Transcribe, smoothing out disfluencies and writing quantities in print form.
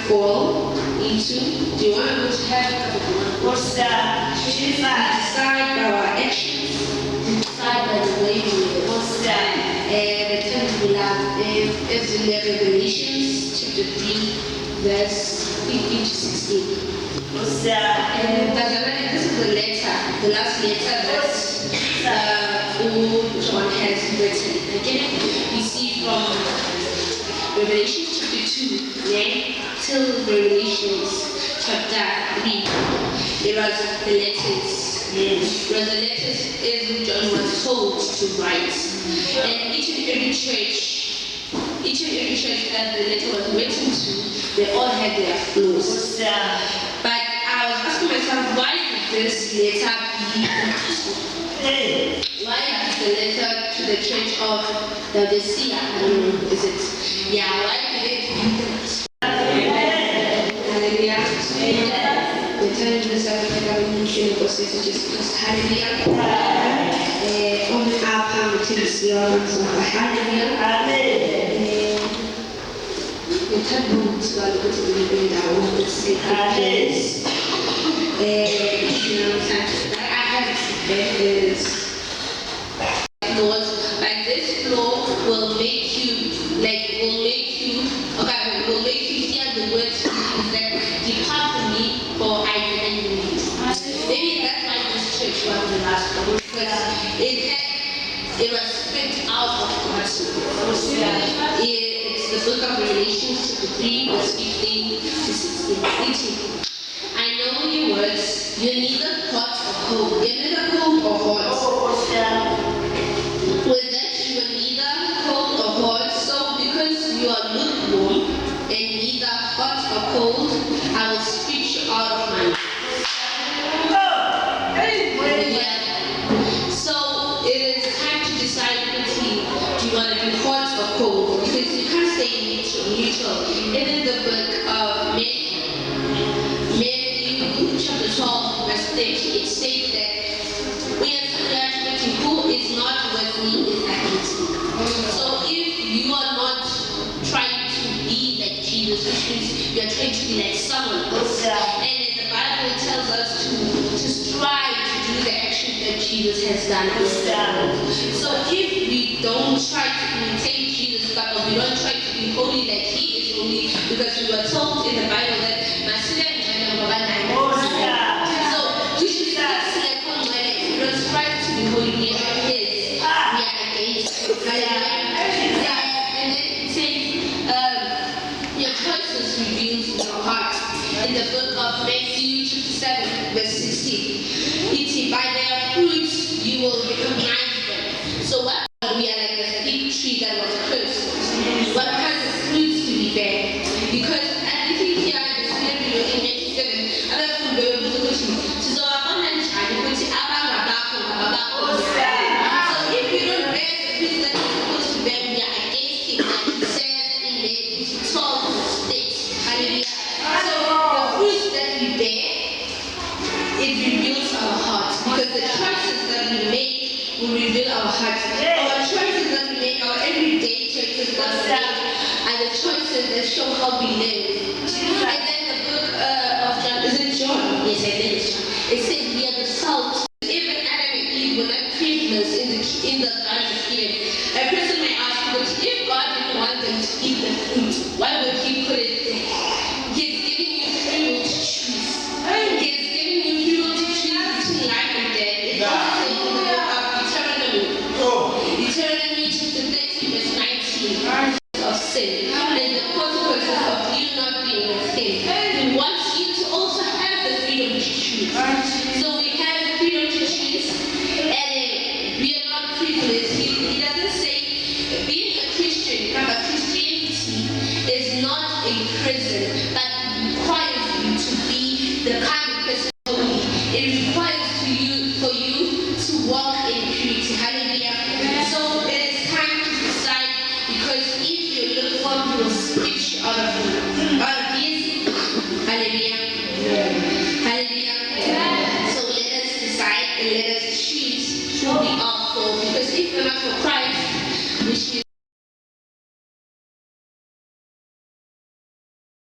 fall into. Do you want to have what's that? We decide by our actions, we decide by the way we live. What's that? The term we love is in Revelations chapter 3, verse 15 to 16. What's that? And this is the letter, the last letter that John has written. Again, we see from Revelation chapter 2, till Revelation chapter 3. It was the letters. It was the letters John was told to write. And each and every church that the letter was written to, they all had their flaws. But I was asking myself, why did this letter be? Why is the letter to the church of Laodicea? I don't know, is it? Yeah, why did it be that? Hallelujah. The time in the South African process just hallelujah. On our palm to the Sions, hallelujah. The time to God to be in our own sacred place. That I have is laws, like this law will make you hear the words that depart from me, for I depend on you. Maybe that's why this church was the last one, because it was spit out of God's word. It's the book of Revelation chapter 3, verse 15 to 16. I know your words, you're neither hot or cold. You're neither cold or hot. With that you are neither cold or hot, so because you are lukewarm and neither hot or cold, I will spit you out of my mouth. So it is time to decide quickly, do you want to be hot or cold? Because you can't stay neutral. Even the book of Matthew chapter 12, verse 30, it says that we are judging who is not with me is against me. So if you are not trying to be like Jesus, which means you are trying to be like someone else, and the Bible tells us to strive to do the action that Jesus has done. So if we don't try to imitate Jesus, but we don't try to be holy like he is holy, because we were told in the Bible that so we should start to we don't strive to be holy, we are his, we are against him. And then it says, your choices reveals your heart. In the book of Matthew chapter 7, verse 16, it's by their fruits you will recognize them. So what we are like a fig tree that was cursed. What kind of fruits do we bear? Because I think here in the scenario in Matthew 7, other food they were able to so abundant so if you don't bear the fruits that you're supposed to bear, we are against him, like he said in Matthew 12, verse 8. Hallelujah. So the fruits that we bear, it reveals our hearts, because the choices that we make will reveal our hearts. Our choices that we make, our everyday choices that we make, are the choices that show how we live. And then the book of John, is it John? Yes, I think it's John. It says we are the salt. Even Adam and Eve were not prisoners in the Garden of Eden. A person may ask, but if God didn't want them to eat the fruit, why would he put it there? He's giving you free will to choose. He's giving you free will to choose between life and death. It's also saying in the book of Deuteronomy chapter 30, verse 19, of sin and the consequences of you not being with him. He wants you to also have the freedom to choose. So we have the freedom to choose, and we are not privileged. He doesn't say being a Christian, but Christianity is not a prison, but it requires you to be the kind of person holy. It requires for you to walk in purity. Hallelujah. So it is time to decide, because if you look for, he will spit you out of his. Hallelujah. Hallelujah. So let us decide and let us choose who we are for, because if we're not for Christ,